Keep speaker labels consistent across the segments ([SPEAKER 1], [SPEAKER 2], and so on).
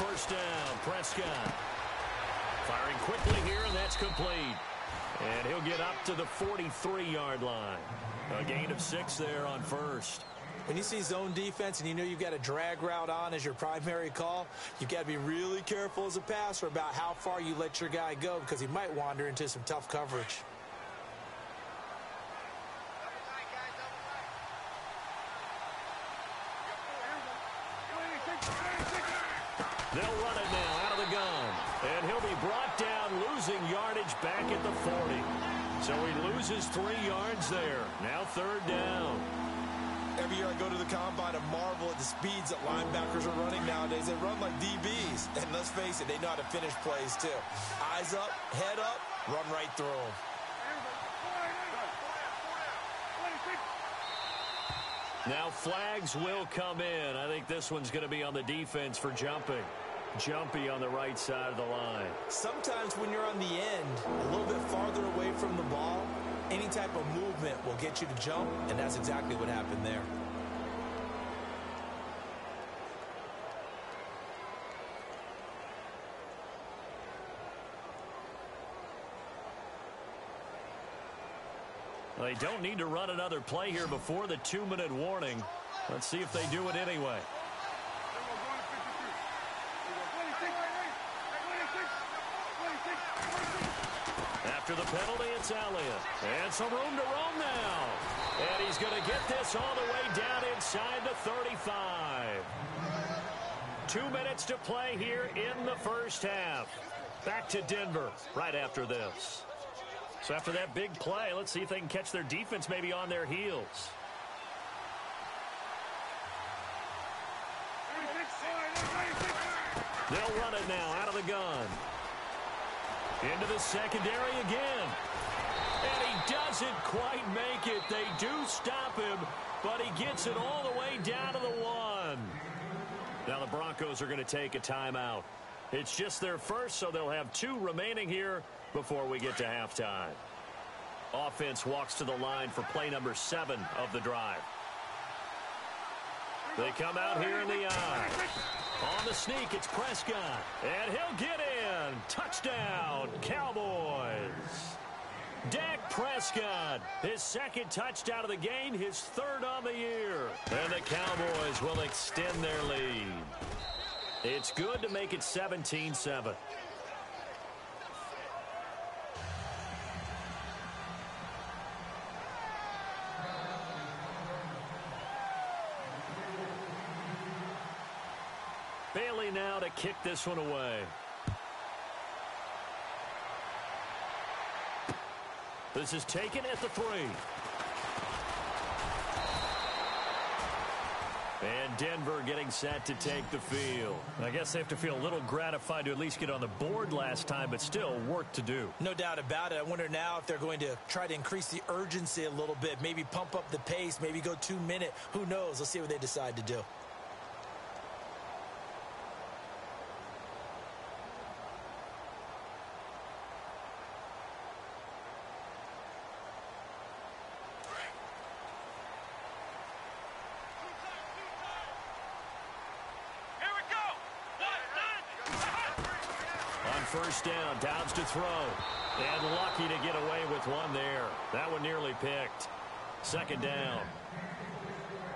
[SPEAKER 1] first down. Prescott firing quickly here, and that's complete. And he'll get up to the 43-yard line. A gain of 6 there on first.
[SPEAKER 2] When you see zone defense and you know you've got a drag route on as your primary call, you've got to be really careful as a passer about how far you let your guy go because he might wander into some tough coverage.
[SPEAKER 1] They'll run it now out of the gun. And he'll be brought down, losing yardage back at the 40. So he loses 3 yards there. Now third down.
[SPEAKER 2] Every year I go to the combine and marvel at the speeds that linebackers are running nowadays. They run like DBs. And let's face it, they know how to finish plays too. Eyes up, head up, run right through them.
[SPEAKER 1] Now flags will come in. I think this one's going to be on the defense for jumping. Jumpy on the right side of the line.
[SPEAKER 2] Sometimes when you're on the end, a little bit farther away from the ball, any type of movement will get you to jump, and that's exactly what happened there.
[SPEAKER 1] They don't need to run another play here before the 2-minute warning. Let's see if they do it anyway. After the penalty, it's Elliott. And some room to roam now. And he's going to get this all the way down inside the 35. 2 minutes to play here in the first half. Back to Denver right after this. So after that big play, let's see if they can catch their defense maybe on their heels. They'll run it now out of the gun. Into the secondary again. And he doesn't quite make it. They do stop him, but he gets it all the way down to the 1. Now the Broncos are going to take a timeout. It's just their first, so they'll have 2 remaining here before we get to halftime. Offense walks to the line for play number 7 of the drive. They come out here in the eye. On the sneak, it's Prescott. And he'll get in. Touchdown, Cowboys. Dak Prescott, his 2nd touchdown of the game, his 3rd on the year. And the Cowboys will extend their lead. It's good to make it 17-7. Bailey now to kick this one away. This is taken at the 3. And Denver getting set to take the field. I guess they have to feel a little gratified to at least get on the board last time, but still work to do.
[SPEAKER 2] No doubt about it. I wonder now if they're going to try to increase the urgency a little bit, maybe pump up the pace, maybe go 2-minute. Who knows? Let's see what they decide to do.
[SPEAKER 1] First down, Dobbs to throw. And lucky to get away with one there. That one nearly picked. 2nd down.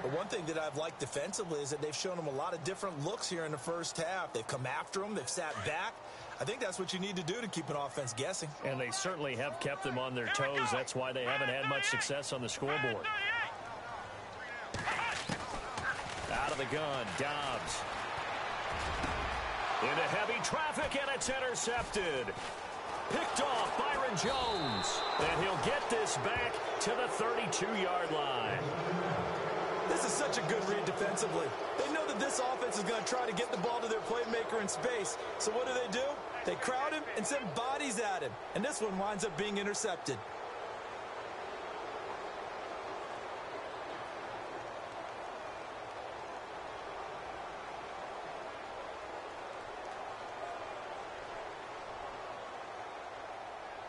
[SPEAKER 2] But one thing that I've liked defensively is that they've shown them a lot of different looks here in the first half. They've come after them. They've sat back. I think that's what you need to do to keep an offense guessing.
[SPEAKER 1] And they certainly have kept them on their toes. That's why they haven't had much success on the scoreboard. Out of the gun, Dobbs. Into heavy traffic, and it's intercepted. Picked off Byron Jones. And he'll get this back to the 32-yard line.
[SPEAKER 2] This is such a good read defensively. They know that this offense is going to try to get the ball to their playmaker in space. So what do? They crowd him and send bodies at him. And this one winds up being intercepted.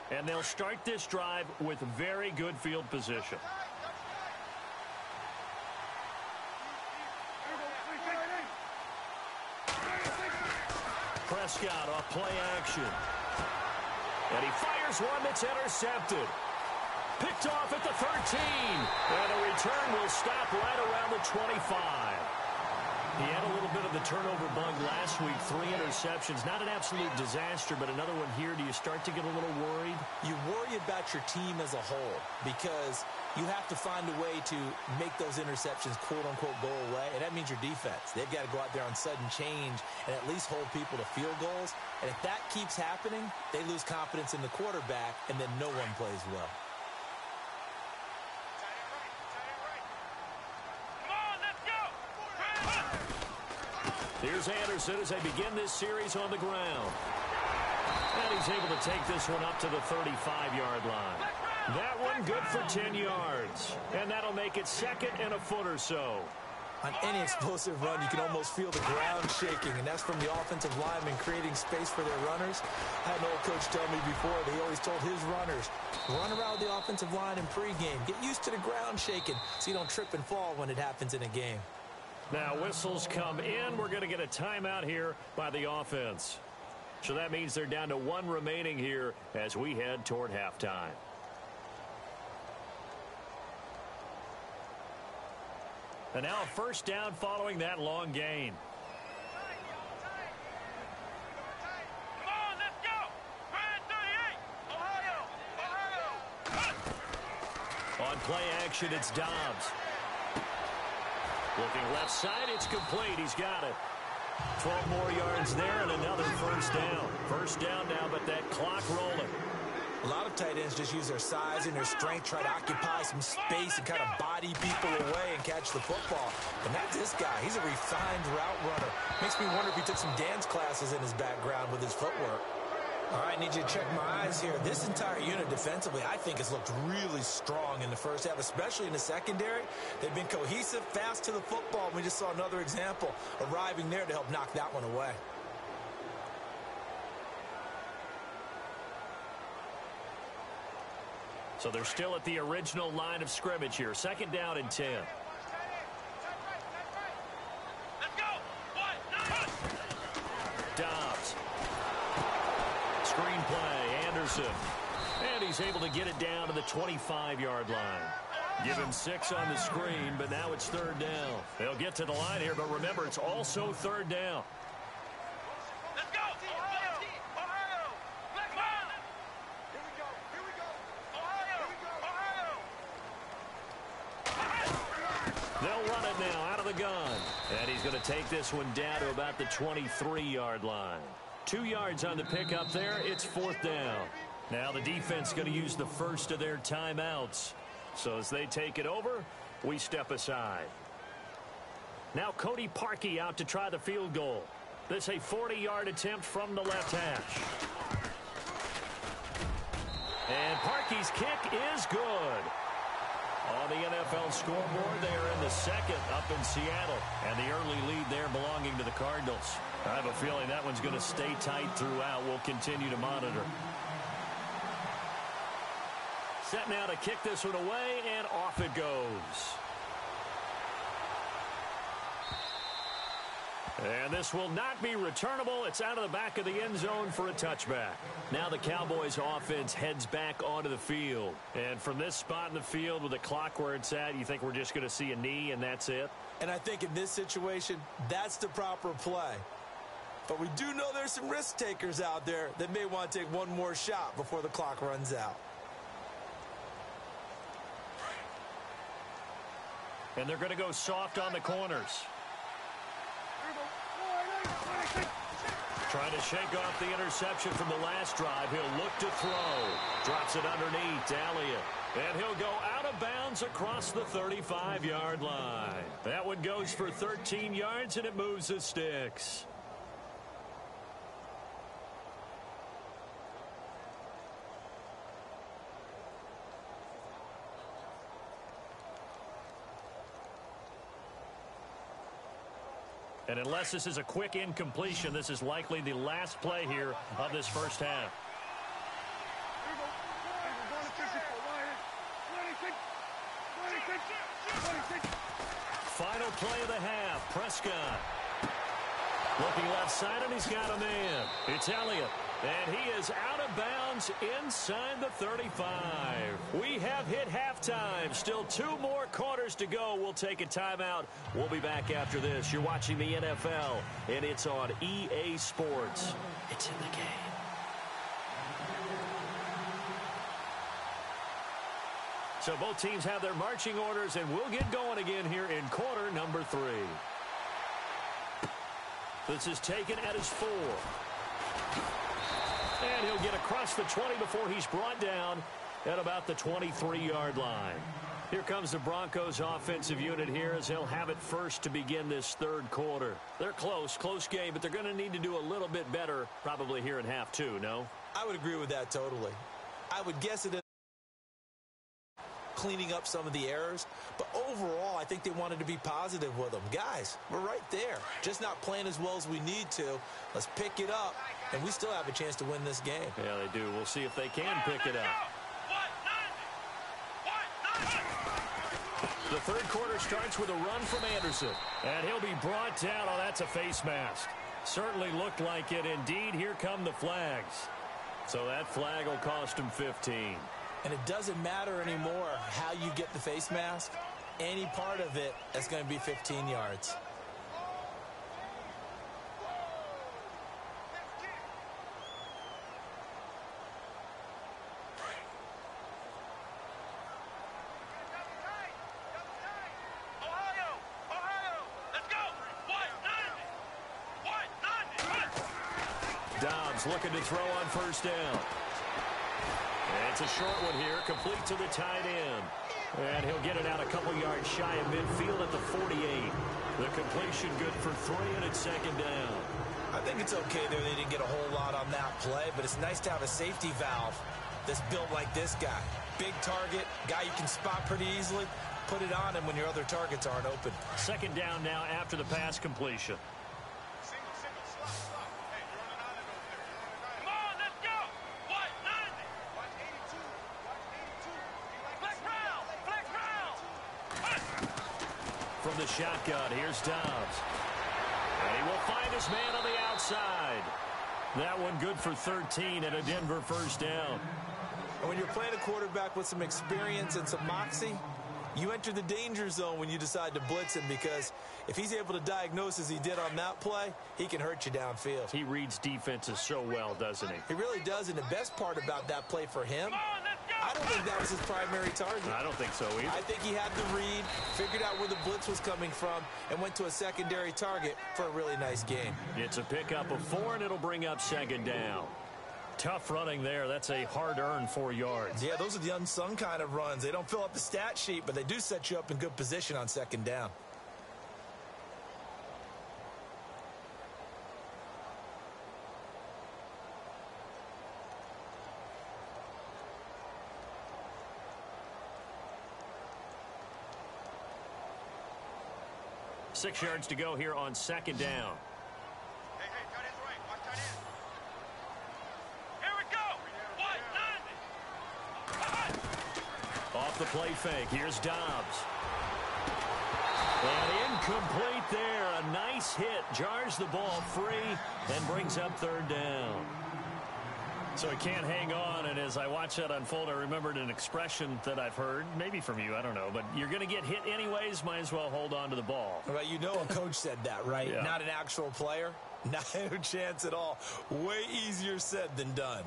[SPEAKER 1] And they'll start this drive with very good field position. Prescott off play action. And he fires one that's intercepted. Picked off at the 13. And a return will stop right around the 25. He had a little bit of the turnover bug last week. 3 interceptions. Not an absolute disaster, but another one here. Do you start to get a little worried?
[SPEAKER 2] You worry about your team as a whole because you have to find a way to make those interceptions, quote-unquote, go away, and that means your defense. They've got to go out there on sudden change and at least hold people to field goals. And if that keeps happening, they lose confidence in the quarterback, and then no one plays well.
[SPEAKER 1] Here's Anderson as they begin this series on the ground. And he's able to take this one up to the 35-yard line. That one good for 10 yards. And that'll make it second and a foot or so.
[SPEAKER 2] On any explosive run, you can almost feel the ground shaking, and that's from the offensive linemen creating space for their runners. I had an old coach tell me before, they always told his runners, run around the offensive line in pregame. Get used to the ground shaking so you don't trip and fall when it happens in a game.
[SPEAKER 1] Now whistles come in. We're going to get a timeout here by the offense. So that means they're down to 1 remaining here as we head toward halftime. And now a first down following that long gain. On play action, it's Dobbs. Looking left side, it's complete. He's got it. 12 more yards there and another first down. First down now, but that clock rolling.
[SPEAKER 2] A lot of tight ends just use their size and their strength, try to occupy some space and kind of body people away and catch the football. But not this guy. He's a refined route runner. Makes me wonder if he took some dance classes in his background with his footwork. All right, I need you to check my eyes here. This entire unit defensively, I think, has looked really strong in the first half, especially in the secondary. They've been cohesive, fast to the football. We just saw another example arriving there to help knock that one away.
[SPEAKER 1] So they're still at the original line of scrimmage here. Second down and 10. Dobbs. Screen play, Anderson. And he's able to get it down to the 25-yard line. Give him 6 on the screen, but now it's third down. They'll get to the line here, but remember, it's also third down.
[SPEAKER 3] Let's go! Ohio! Ohio! Let's go! Here we go! Here we go! Ohio! Ohio!
[SPEAKER 1] They'll run it now out of the gun. And he's going to take this one down to about the 23-yard line. 2 yards on the pickup there. It's fourth down. Now the defense going to use the first of their timeouts. So as they take it over, we step aside. Now Cody Parkey out to try the field goal. This a 40-yard attempt from the left hash. And Parkey's kick is good. On the NFL scoreboard, they are in the second up in Seattle. And the early lead there belonging to the Cardinals. I have a feeling that one's going to stay tight throughout. We'll continue to monitor. Set now to kick this one away, and off it goes. And this will not be returnable. It's out of the back of the end zone for a touchback. Now the Cowboys offense heads back onto the field. And from this spot in the field with the clock where it's at, you think we're just going to see a knee and that's it?
[SPEAKER 2] And I think in this situation, that's the proper play. But we do know there's some risk takers out there that may want to take one more shot before the clock runs out.
[SPEAKER 1] And they're going to go soft on the corners. Trying to shake off the interception from the last drive. He'll look to throw. Drops it underneath. Elliott. And he'll go out of bounds across the 35-yard line. That one goes for 13 yards, and it moves the sticks. And unless this is a quick incompletion, this is likely the last play here of this first half. Final play of the half. Prescott. Looking left side, and he's got a man. It's Elliott. And he is out of bounds inside the 35. We have hit halftime. Still 2 more quarters to go. We'll take a timeout. We'll be back after this. You're watching the NFL, and it's on EA Sports. It's in the game. So both teams have their marching orders, and we'll get going again here in quarter number 3. This is taken at his 4. And he'll get across the 20 before he's brought down at about the 23-yard line. Here comes the Broncos offensive unit here as they'll have it first to begin this third quarter. They're close game, but they're going to need to do a little bit better probably here in half 2, no?
[SPEAKER 2] I would agree with that totally. I would guess it cleaning up some of the errors, but overall I think they wanted to be positive with them. Guys, we're right there, just not playing as well as we need to. Let's pick it up, and we still have a chance to win this game.
[SPEAKER 1] Yeah, they do. We'll see if they can pick it up. The third quarter starts with a run from Anderson, and he'll be brought down. Oh, that's a face mask. Certainly looked like it. Indeed, here come the flags. So that flag will cost him 15.
[SPEAKER 2] And it doesn't matter anymore how you get the face mask. Any part of it, that's going to be 15 yards.
[SPEAKER 1] Dobbs looking to throw on first down. It's a short one here, complete to the tight end. And he'll get it out a couple yards shy of midfield at the 48. The completion good for 3, and it's second down.
[SPEAKER 2] I think it's okay there. They didn't get a whole lot on that play, but it's nice to have a safety valve that's built like this guy. Big target, guy you can spot pretty easily. Put it on him when your other targets aren't open.
[SPEAKER 1] Second down now after the pass completion. From the shotgun, here's Dobbs. And he will find his man on the outside. That one good for 13 and a Denver first down.
[SPEAKER 2] And when you're playing a quarterback with some experience and some moxie, you enter the danger zone when you decide to blitz him, because if he's able to diagnose as he did on that play, he can hurt you downfield.
[SPEAKER 1] He reads defenses so well, doesn't he?
[SPEAKER 2] He really does, and the best part about that play for him, I don't think that was his primary target.
[SPEAKER 1] I don't think so either.
[SPEAKER 2] I think he had the read, figured out where the blitz was coming from, and went to a secondary target for a really nice game.
[SPEAKER 1] It's a pickup of 4, and it'll bring up second down. Tough running there. That's a hard-earned 4 yards.
[SPEAKER 2] Yeah, those are the unsung kind of runs. They don't fill up the stat sheet, but they do set you up in good position on second down.
[SPEAKER 1] Six yards to go here on second down.
[SPEAKER 3] Hey, tight end's right. Watch tight end. Here we go.
[SPEAKER 1] Off the play fake. Here's Dobbs. And incomplete there. A nice hit. Jars the ball free and brings up third down. So he can't hang on, and as I watch that unfold, I remembered an expression that I've heard, maybe from you, I don't know, but you're going to get hit anyways, might as well hold on to the ball.
[SPEAKER 2] Right, you know a coach said that, right?
[SPEAKER 1] Yeah.
[SPEAKER 2] Not an actual player. Not a chance at all. Way easier said than done.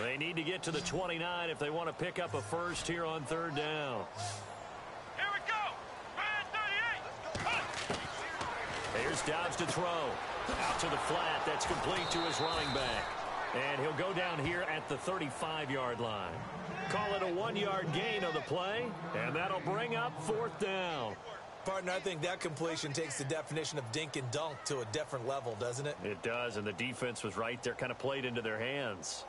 [SPEAKER 1] They need to get to the 29 if they want to pick up a first here on third down.
[SPEAKER 3] Here we go. Man 38.
[SPEAKER 1] Here's Dobbs to throw. Out to the flat. That's complete to his running back. And he'll go down here at the 35-yard line. Call it a 1-yard gain on the play, and that'll bring up fourth down.
[SPEAKER 2] Partner, I think that completion takes the definition of dink and dunk to a different level, doesn't it?
[SPEAKER 1] It does, and the defense was right there, kind of played into their hands.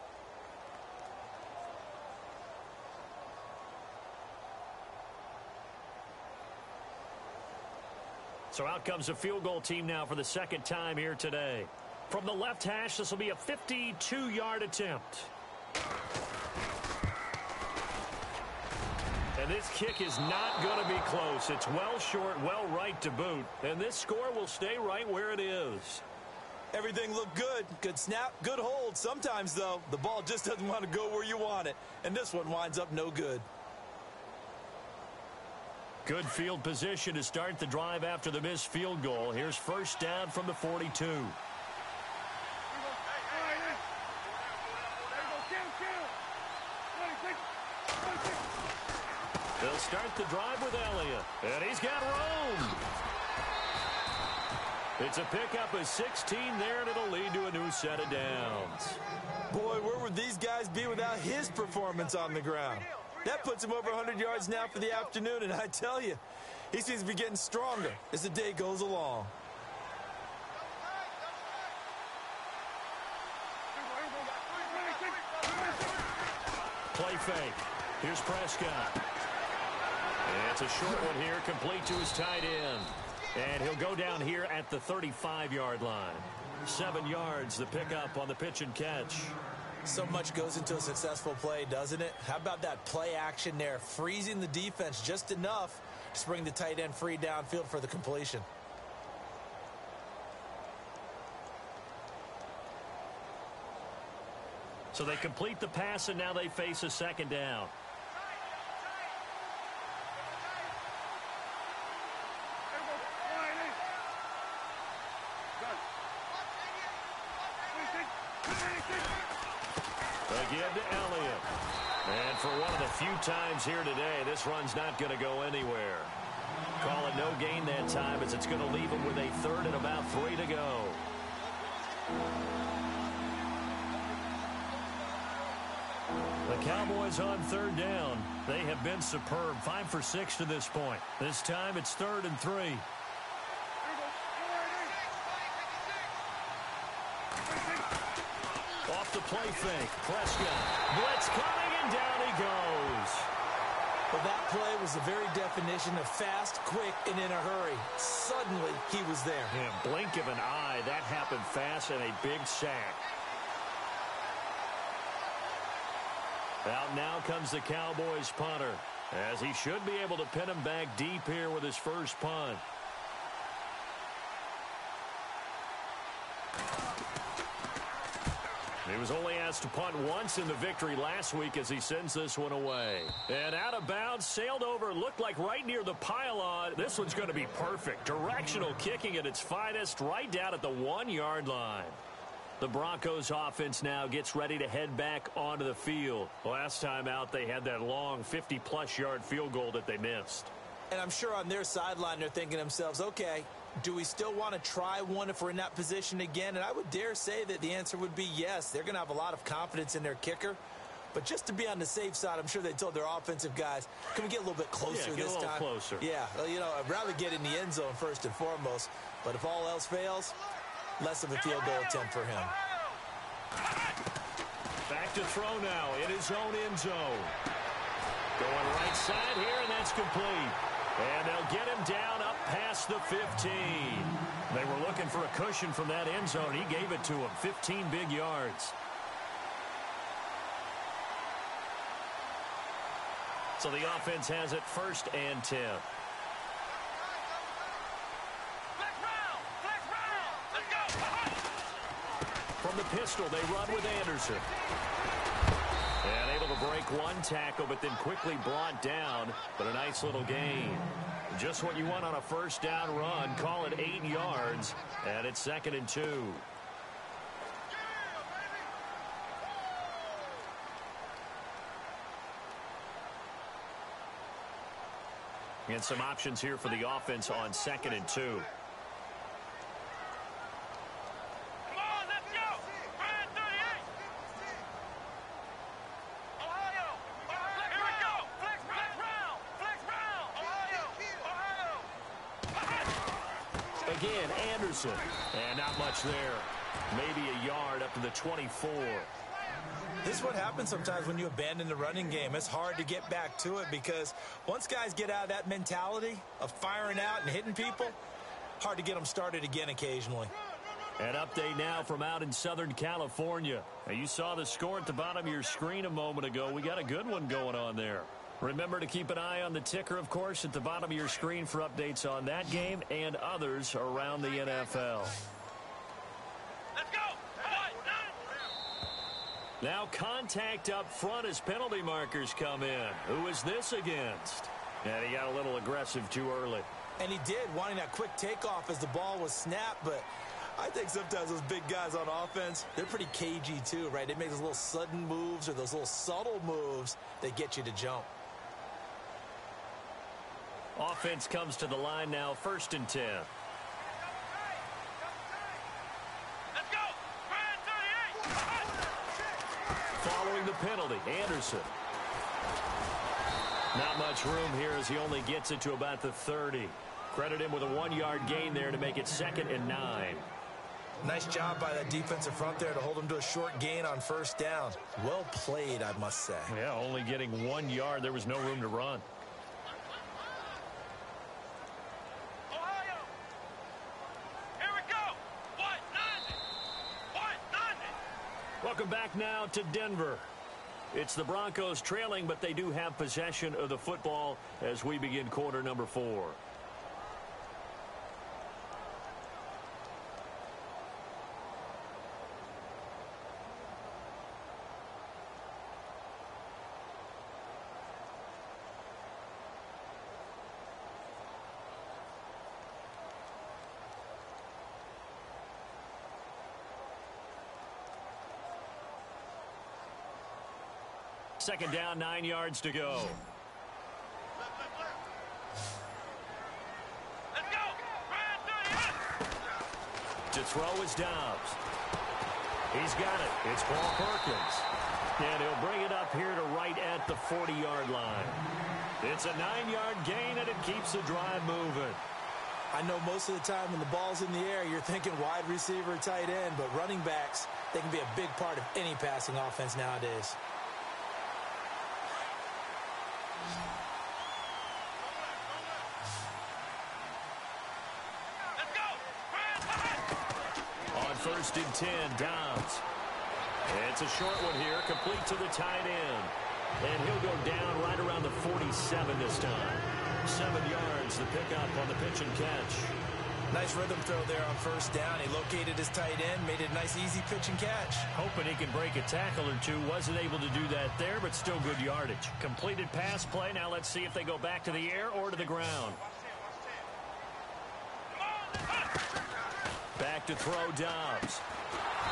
[SPEAKER 1] So out comes a field goal team now for the second time here today. From the left hash, this will be a 52-yard attempt. And this kick is not going to be close. It's well short, well right to boot. And this score will stay right where it is.
[SPEAKER 2] Everything looked good. Good snap, good hold. Sometimes, though, the ball just doesn't want to go where you want it. And this one winds up no good.
[SPEAKER 1] Good field position to start the drive after the missed field goal. Here's first down from the 42. They'll start the drive with Elliott. And he's got room. It's a pickup of 16 there, and it'll lead to a new set of downs.
[SPEAKER 2] Boy, where would these guys be without his performance on the ground? That puts him over 100 yards now for the afternoon, and I tell you, he seems to be getting stronger as the day goes along.
[SPEAKER 1] Play fake. Here's Prescott. It's a short one here, complete to his tight end. And he'll go down here at the 35-yard line. 7 yards, the pickup on the pitch and catch.
[SPEAKER 2] So much goes into a successful play, doesn't it? How about that play action there, freezing the defense just enough to bring the tight end free downfield for the completion.
[SPEAKER 1] So they complete the pass, and now they face a second down. Again to Elliott. And for one of the few times here today, this run's not going to go anywhere. Call it no gain that time, as it's going to leave him with a third and about 3 to go. The Cowboys on third down. They have been superb. 5 for 6 to this point. This time it's 3rd and 3. Off the play fake. Prescott. Blitz coming, and down he goes.
[SPEAKER 2] Well, that play was the very definition of fast, quick, and in a hurry. Suddenly, he was there.
[SPEAKER 1] Yeah, blink of an eye. That happened fast, and a big sack. Out now comes the Cowboys punter, as he should be able to pin him back deep here with his first punt. He was only asked to punt once in the victory last week as he sends this one away. And out of bounds, sailed over, looked like right near the pylon. This one's going to be perfect. Directional kicking at its finest, right down at the 1-yard line. The Broncos offense now gets ready to head back onto the field. Last time out, they had that long 50-plus yard field goal that they missed.
[SPEAKER 2] And I'm sure on their sideline they're thinking to themselves, okay, do we still want to try one if we're in that position again? And I would dare say that the answer would be yes. They're going to have a lot of confidence in their kicker. But just to be on the safe side, I'm sure they told their offensive guys, can we get a little bit closer this time?
[SPEAKER 1] Get a little closer.
[SPEAKER 2] Yeah, well, you know, I'd rather get in the end zone first and foremost. But if all else fails, less of a field goal attempt for him.
[SPEAKER 1] Back to throw now in his own end zone. Going right side here, and that's complete. And they'll get him down up past the 15. They were looking for a cushion from that end zone. He gave it to him. 15 big yards. So the offense has it 1st and 10. From the pistol, they run with Anderson. And able to break one tackle, but then quickly brought down. But a nice little gain. Just what you want on a first down run. Call it 8 yards. And it's 2nd and 2. And some options here for the offense on 2nd and 2. Again, Anderson. And not much there. Maybe a yard up to the 24.
[SPEAKER 2] This is what happens sometimes when you abandon the running game. It's hard to get back to it because once guys get out of that mentality of firing out and hitting people, hard to get them started again occasionally.
[SPEAKER 1] An update now from out in Southern California. Now, you saw the score at the bottom of your screen a moment ago. We got a good one going on there. Remember to keep an eye on the ticker, of course, at the bottom of your screen for updates on that game and others around the NFL.
[SPEAKER 3] Let's go.
[SPEAKER 1] Now contact up front as penalty markers come in. Who is this against? And he got a little aggressive too early.
[SPEAKER 2] And he did, wanting that quick takeoff as the ball was snapped, but I think sometimes those big guys on offense, they're pretty cagey too, right? They make those little sudden moves or those little subtle moves that get you to jump.
[SPEAKER 1] Offense comes to the line now, 1st and 10.
[SPEAKER 3] Let's go.
[SPEAKER 1] Following the penalty, Anderson. Not much room here as he only gets it to about the 30. Credit him with a 1-yard gain there to make it 2nd and 9.
[SPEAKER 2] Nice job by that defensive front there to hold him to a short gain on 1st down. Well played, I must say.
[SPEAKER 1] Yeah, only getting 1 yard. There was no room to run.
[SPEAKER 3] Ohio. Here we go. What? Nothing. What? Nothing.
[SPEAKER 1] Welcome back now to Denver. It's the Broncos trailing, but they do have possession of the football as we begin quarter number 4. Second down, 9 yards to go.
[SPEAKER 3] Let's go.
[SPEAKER 1] To throw is Dobbs. He's got it. It's Paul Perkins. And he'll bring it up here to right at the 40-yard line. It's a 9-yard gain, and it keeps the drive moving.
[SPEAKER 2] I know most of the time when the ball's in the air, you're thinking wide receiver, tight end, but running backs, they can be a big part of any passing offense nowadays.
[SPEAKER 1] On 1st and 10, Dobbs. It's a short one here, complete to the tight end. And he'll go down right around the 47 this time. 7 yards, the pickup on the pitch and catch.
[SPEAKER 2] Nice rhythm throw there on 1st down. He located his tight end, made it a nice, easy pitch and catch.
[SPEAKER 1] Hoping he can break a tackle or two. Wasn't able to do that there, but still good yardage. Completed pass play. Now let's see if they go back to the air or to the ground. Back to throw, Dobbs.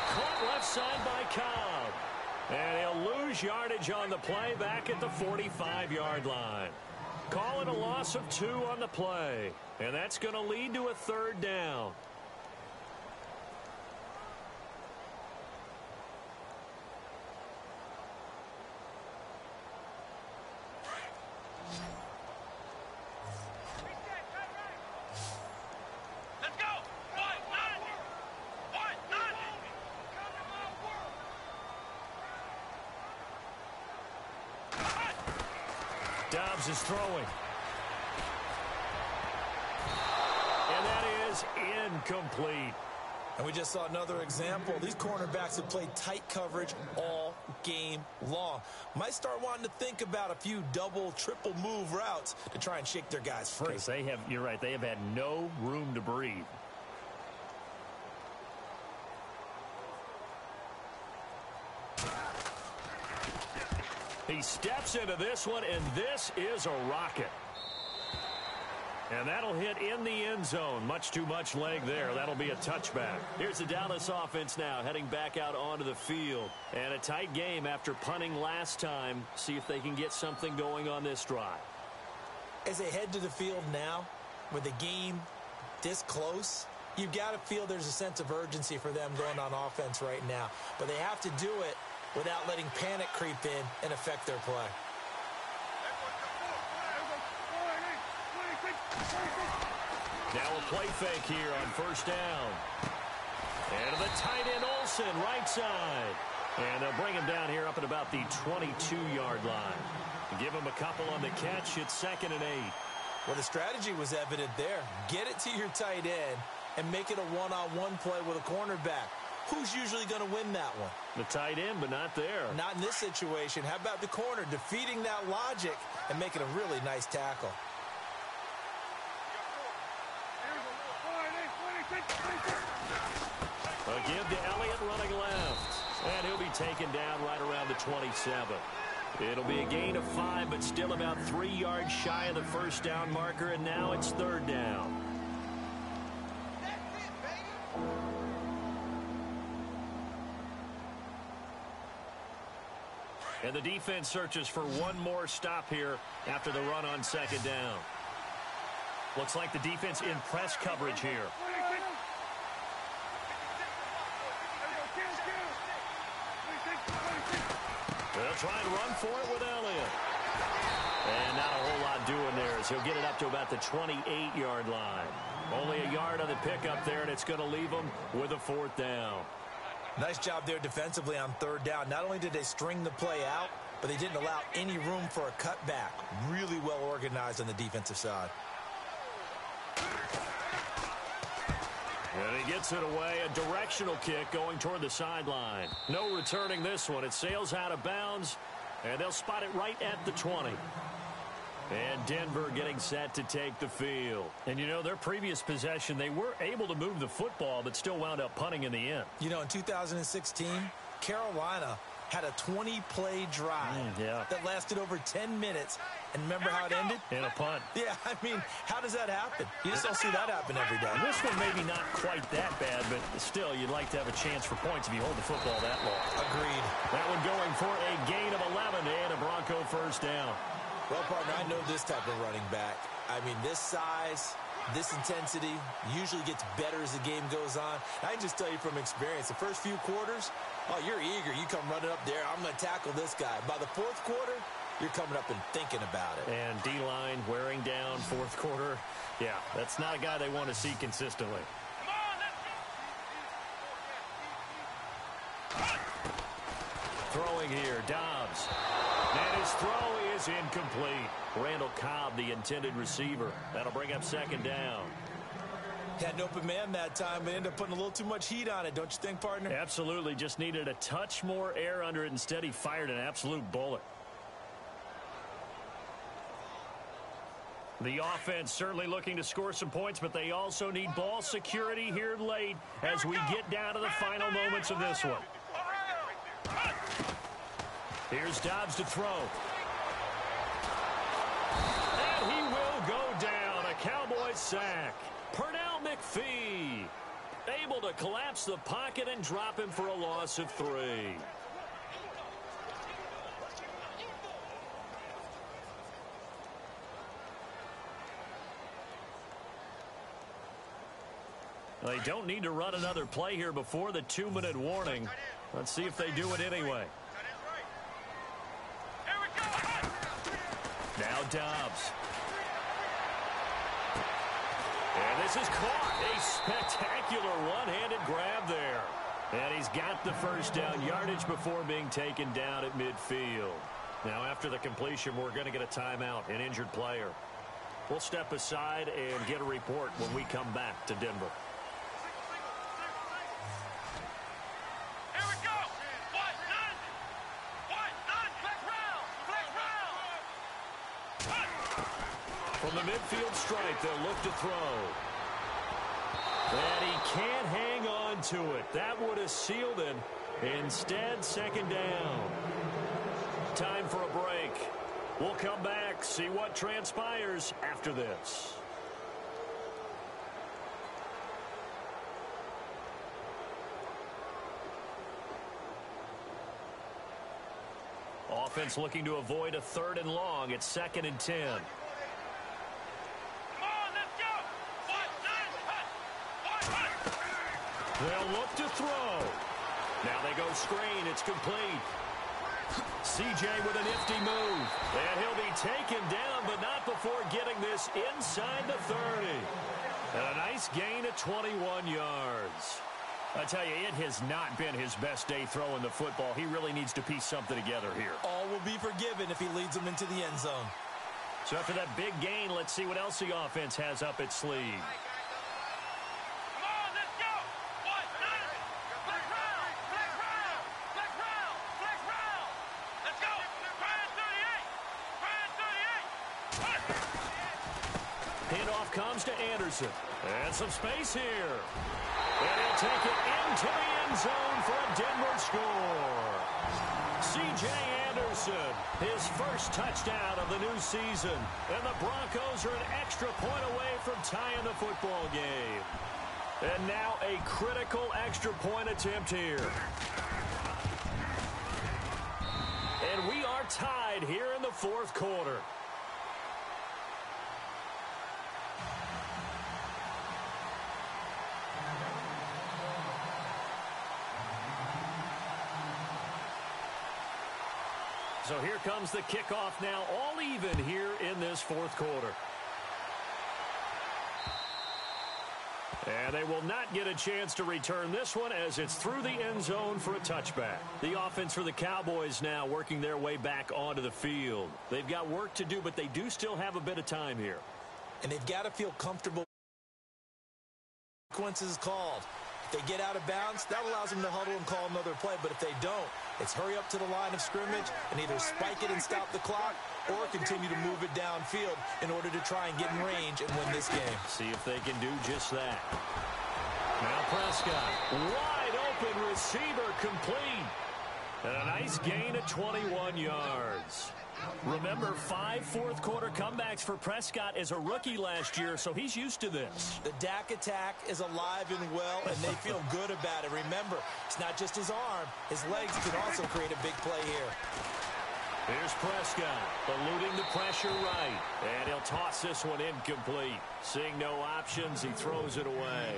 [SPEAKER 1] Caught left side by Cobb. And he'll lose yardage on the play back at the 45-yard line. Calling a loss of 2 on the play. And that's going to lead to a 3rd down.
[SPEAKER 3] Let's go. What? Nothing. What? Nothing.
[SPEAKER 1] Dobbs is throwing. And that is incomplete.
[SPEAKER 2] And we just saw another example. These cornerbacks have played tight coverage all game long. Might start wanting to think about a few double, triple move routes to try and shake their guys free.
[SPEAKER 1] Because they have, you're right, they have had no room to breathe. He steps into this one, and this is a rocket. And that'll hit in the end zone. Much too much leg there. That'll be a touchback. Here's the Dallas offense now heading back out onto the field. And a tight game after punting last time. See if they can get something going on this drive.
[SPEAKER 2] As they head to the field now, with the game this close, you've got to feel there's a sense of urgency for them going on offense right now. But they have to do it without letting panic creep in and affect their play.
[SPEAKER 1] Now a play fake here on 1st down. And to the tight end, Olsen, right side. And they'll bring him down here up at about the 22-yard line. Give him a couple on the catch. It's 2nd and 8.
[SPEAKER 2] Well, the strategy was evident there. Get it to your tight end and make it a one-on-one play with a cornerback. Who's usually going to win that one?
[SPEAKER 1] The tight end, but not there.
[SPEAKER 2] Not in this situation. How about the corner defeating that logic and making a really nice tackle?
[SPEAKER 1] A give to Elliott running left. And he'll be taken down right around the 27. It'll be a gain of 5, but still about 3 yards shy of the first down marker, and now it's third down. And the defense searches for one more stop here after the run on second down. Looks like the defense in press coverage here. They'll try and run for it with Elliott. And not a whole lot doing there as he'll get it up to about the 28-yard line. Only a yard on the pickup there, and it's going to leave him with a fourth down.
[SPEAKER 2] Nice job there defensively on third down. Not only did they string the play out, but they didn't allow any room for a cutback. Really well organized on the defensive side.
[SPEAKER 1] And he gets it away. A directional kick going toward the sideline. No returning this one. It sails out of bounds, and they'll spot it right at the 20. And Denver getting set to take the field. And, you know, their previous possession, they were able to move the football, but still wound up punting in the end.
[SPEAKER 2] You know, in 2016, Carolina had a 20-play drive that lasted over 10 minutes. And remember how it ended?
[SPEAKER 1] In a punt.
[SPEAKER 2] Yeah, I mean, how does that happen? You just don't see that happen every day.
[SPEAKER 1] This one maybe not quite that bad, but still, you'd like to have a chance for points if you hold the football that long.
[SPEAKER 2] Agreed.
[SPEAKER 1] That one going for a gain of 11 and a Bronco first down.
[SPEAKER 2] Well, partner, I know this type of running back. I mean, this size, this intensity usually gets better as the game goes on. I can just tell you from experience, the first few quarters, oh, you're eager. You come running up there, I'm going to tackle this guy. By the fourth quarter, you're coming up and thinking about it.
[SPEAKER 1] And D-line wearing down fourth quarter. Yeah, that's not a guy they want to see consistently. Throwing here, Dobbs. And his throw is incomplete. Randall Cobb, the intended receiver. That'll bring up second down.
[SPEAKER 2] Had an open man that time, but ended up putting a little too much heat on it, don't you think, partner?
[SPEAKER 1] Absolutely. Just needed a touch more air under it. Instead, he fired an absolute bullet. The offense certainly looking to score some points, but they also need ball security here late as we get down to the final moments of this one. Here's Dobbs to throw. And he will go down. A Cowboys sack. Pernell McPhee able to collapse the pocket and drop him for a loss of 3. They don't need to run another play here before the 2-minute warning. Let's see if they do it anyway. Now Dobbs. And this is caught. A spectacular one-handed grab there. And he's got the first down yardage before being taken down at midfield. Now after the completion, we're going to get a timeout, an injured player. We'll step aside and get a report when we come back to Denver. From the midfield stripe, they'll look to throw. And he can't hang on to it. That would have sealed it. Instead, second down. Time for a break. We'll come back, see what transpires after this. Offense looking to avoid a 3rd and long. It's 2nd and 10. They'll look to throw. Now they go screen. It's complete. CJ with a nifty move. And he'll be taken down, but not before getting this inside the 30. And a nice gain of 21 yards. I tell you, it has not been his best day throwing the football. He really needs to piece something together here.
[SPEAKER 2] All will be forgiven if he leads them into the end zone.
[SPEAKER 1] So after that big gain, let's see what else the offense has up its sleeve. Handoff comes to Anderson. And some space here. And he'll take it into the end zone for a Denver score. C.J. Anderson, his first touchdown of the new season. And the Broncos are an extra point away from tying the football game. And now a critical extra point attempt here. And we are tied here in the fourth quarter. So here comes the kickoff now, all even here in this fourth quarter. And they will not get a chance to return this one as it's through the end zone for a touchback. The offense for the Cowboys now working their way back onto the field. They've got work to do, but they do still have a bit of time here.
[SPEAKER 2] And they've got to feel comfortable. Consequences called. If they get out of bounds, that allows them to huddle and call another play. But if they don't, it's hurry up to the line of scrimmage and either spike it and stop the clock or continue to move it downfield in order to try and get in range and win this game.
[SPEAKER 1] See if they can do just that. Now Prescott, wide open receiver complete. And a nice gain of 21 yards. Remember, 5 fourth-quarter comebacks for Prescott as a rookie last year, so he's used to this.
[SPEAKER 2] The Dak attack is alive and well, and they feel good about it. Remember, it's not just his arm. His legs can also create a big play here.
[SPEAKER 1] Here's Prescott, eluding the pressure right. And he'll toss this one incomplete. Seeing no options, he throws it away.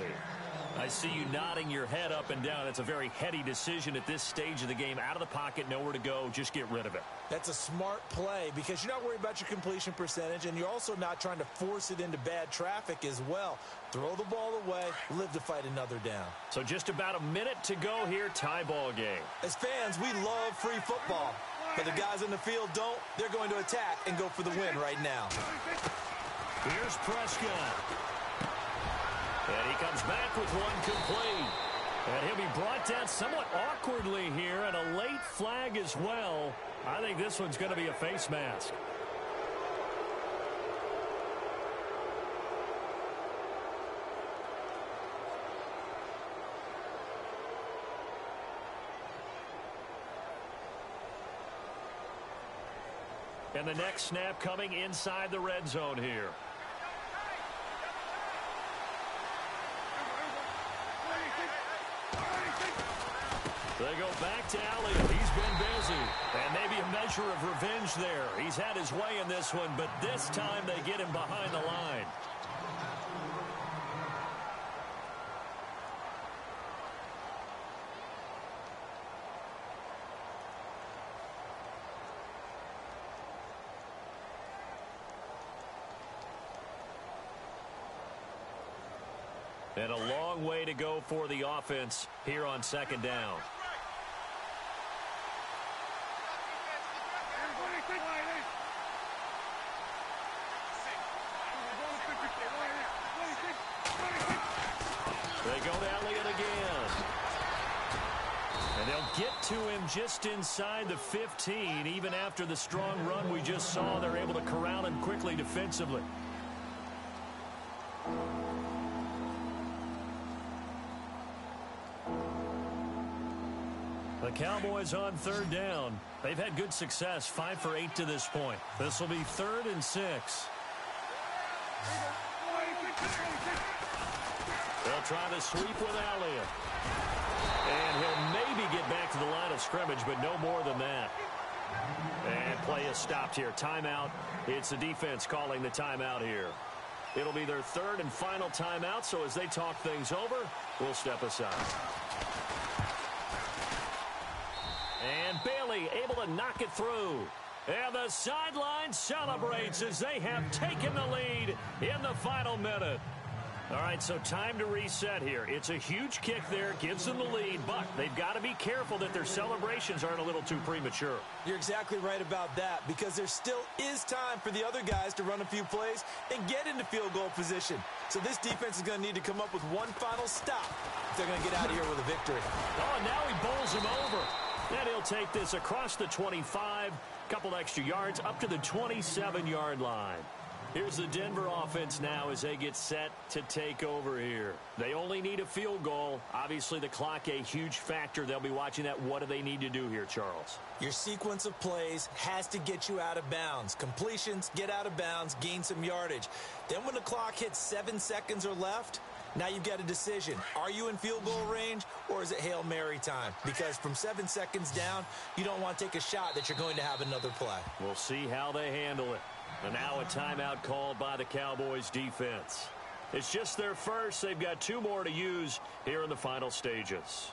[SPEAKER 1] I see you nodding your head up and down. It's a very heady decision at this stage of the game. Out of the pocket, nowhere to go. Just get rid of it.
[SPEAKER 2] That's a smart play because you're not worried about your completion percentage, and you're also not trying to force it into bad traffic as well. Throw the ball away, live to fight another down.
[SPEAKER 1] So just about a minute to go here, tie ball game.
[SPEAKER 2] As fans, we love free football, but the guys in the field don't. They're going to attack and go for the win right now.
[SPEAKER 1] Here's Prescott. And he comes back with one complete. And he'll be brought down somewhat awkwardly here, and a late flag as well. I think this one's going to be a face mask. And the next snap coming inside the red zone here. They go back to Elliott. He's been busy. And maybe a measure of revenge there. He's had his way in this one, but this time they get him behind the line. And a long way to go for the offense here on second down. They go to Elliott again. And they'll get to him just inside the 15. Even after the strong run we just saw, they're able to corral him quickly defensively. The Cowboys on third down. They've had good success, 5 for 8 to this point. This will be 3rd and 6. They'll try to sweep with Elliott. And he'll maybe get back to the line of scrimmage, but no more than that. And play is stopped here. Timeout. It's the defense calling the timeout here. It'll be their 3rd and final timeout, so as they talk things over, we'll step aside. And Bailey able to knock it through. And the sideline celebrates as they have taken the lead in the final minute. All right, so time to reset here. It's a huge kick there, gives them the lead, but they've got to be careful that their celebrations aren't a little too premature.
[SPEAKER 2] You're exactly right about that because there still is time for the other guys to run a few plays and get into field goal position. So this defense is going to need to come up with one final stop if they're going to get out of here with a victory.
[SPEAKER 1] Oh, and now he bowls him over. And he'll take this across the 25, couple extra yards, up to the 27-yard line. Here's the Denver offense now as they get set to take over here. They only need a field goal. Obviously, the clock a huge factor. They'll be watching that. What do they need to do here, Charles?
[SPEAKER 2] Your sequence of plays has to get you out of bounds. Completions, get out of bounds, gain some yardage. Then when the clock hits 7 seconds or left, now you've got a decision. Are you in field goal range or is it Hail Mary time? Because from 7 seconds down, you don't want to take a shot that you're going to have another play.
[SPEAKER 1] We'll see how they handle it. And now a timeout called by the Cowboys defense. It's just their first. They've got 2 more to use here in the final stages.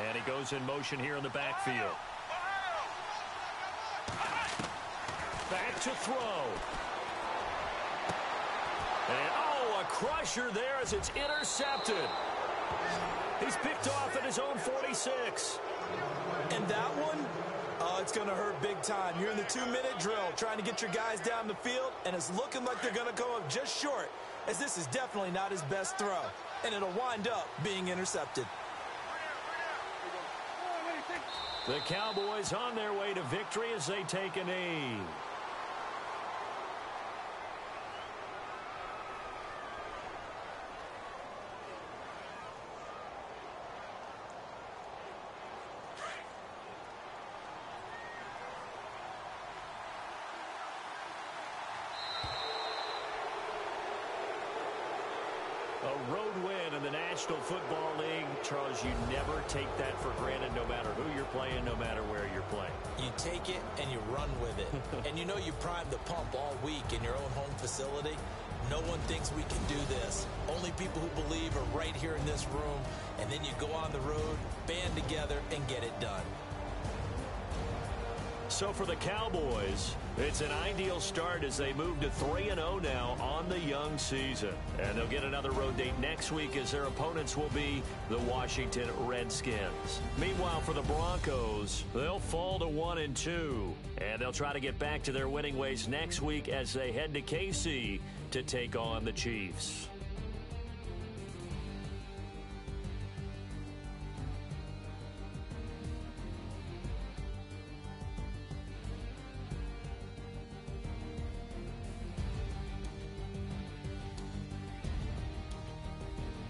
[SPEAKER 1] And he goes in motion here in the backfield. Back to throw. And, a crusher there as it's intercepted. He's picked off at his own 46.
[SPEAKER 2] And that one, it's going to hurt big time. You're in the 2-minute drill trying to get your guys down the field, and it's looking like they're going to go up just short, as this is definitely not his best throw. And it'll wind up being intercepted.
[SPEAKER 1] The Cowboys on their way to victory as they take a knee. A road win in the National Football League. Charles, you never take that for granted no matter who you're playing, no matter where you're playing.
[SPEAKER 2] You take it and you run with it. And you know you primed the pump all week in your own home facility. No one thinks we can do this. Only people who believe are right here in this room. And then you go on the road, band together, and get it done.
[SPEAKER 1] So for the Cowboys, it's an ideal start as they move to 3-0 now on the young season. And they'll get another road date next week as their opponents will be the Washington Redskins. Meanwhile, for the Broncos, they'll fall to 1-2. And they'll try to get back to their winning ways next week as they head to KC to take on the Chiefs.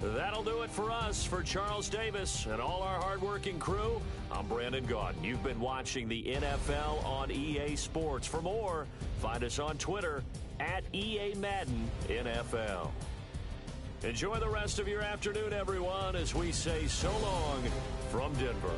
[SPEAKER 1] That'll do it for us. For Charles Davis and all our hardworking crew, I'm Brandon Gaudin. You've been watching the NFL on EA Sports. For more, find us on Twitter at EA Madden NFL. Enjoy the rest of your afternoon, everyone, as we say so long from Denver.